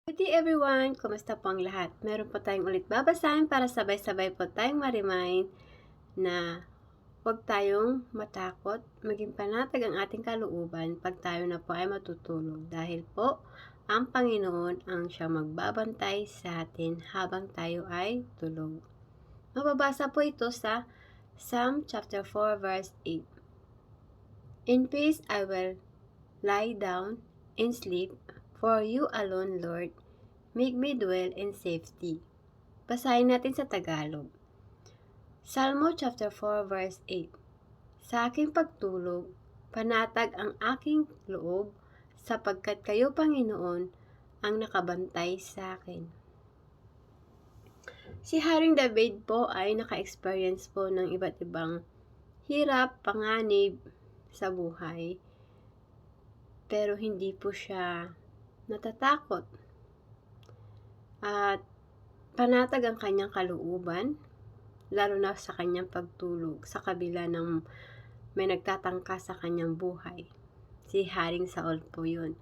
Good day everyone! Kumusta po ang lahat? Meron po tayong ulit babasahin para sabay-sabay po tayong ma-remind na huwag tayong matakot, maging panatag ang ating kalooban pag tayo na po ay matutulog. Dahil po, ang Panginoon ang siyang magbabantay sa atin habang tayo ay tulog. Mababasa po ito sa Psalm chapter 4 verse 8. In peace I will lie down and sleep, for you alone, Lord, make me dwell in safety. Basahin natin sa Tagalog. Salmo chapter 4 verse 8. Sa aking pagtulog, panatag ang aking loob, sapagkat kayo, Panginoon, ang nakabantay sa akin. Si Haring David po ay naka-experience po ng iba't ibang hirap, panganib sa buhay. Pero hindi po siya natatakot. At panatag ang kanyang kalooban, lalo na sa kanyang pagtulog, sa kabila ng may nagtatangka sa kanyang buhay. Si Haring Saul po yun.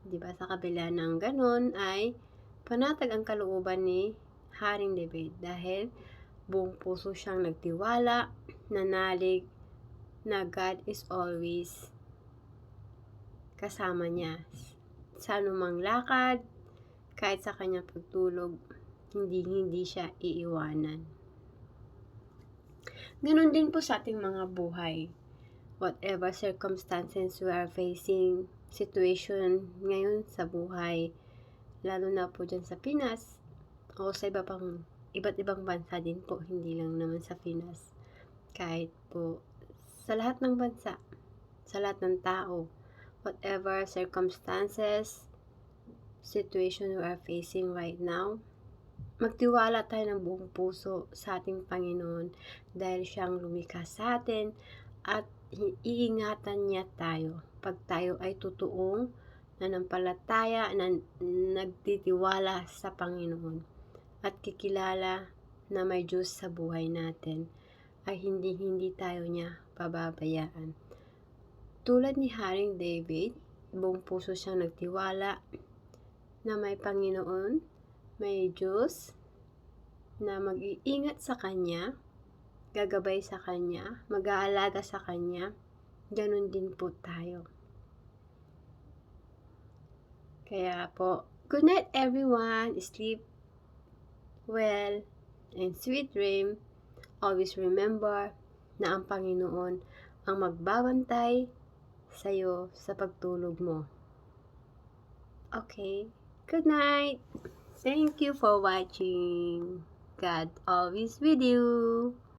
Diba? Sa kabila ng ganon ay panatag ang kalooban ni Haring David dahil buong puso siyang nagtiwala, nanalig na God is always kasama niya. Sa anumang lakad, kahit sa kanyang pagtulog, hindi siya iiwanan. Ganon din po sa ating mga buhay. Whatever circumstances we are facing, situation ngayon sa buhay, lalo na po dyan sa Pinas, o sa iba't ibang bansa din po, hindi lang naman sa Pinas. Kahit po sa lahat ng bansa, sa lahat ng tao, whatever circumstances, situation we are facing right now, magtiwala tayo ng buong puso sa ating Panginoon dahil siyang lumikha sa atin at iingatan niya tayo pag tayo ay totoong nanampalataya na nagtitiwala sa Panginoon at kikilala na may Diyos sa buhay natin ay hindi tayo niya pababayaan. Tulad ni Haring David, buong puso siyang nagtiwala na may Panginoon, may Diyos na mag-iingat sa Kanya, gagabay sa Kanya, mag-aalaga sa Kanya. Ganon din po tayo. Kaya po, good night everyone, sleep well and sweet dream. Always remember na ang Panginoon ang magbabantay sa'yo sa pagtulog mo. Okay, good night. Thank you for watching. God always with you.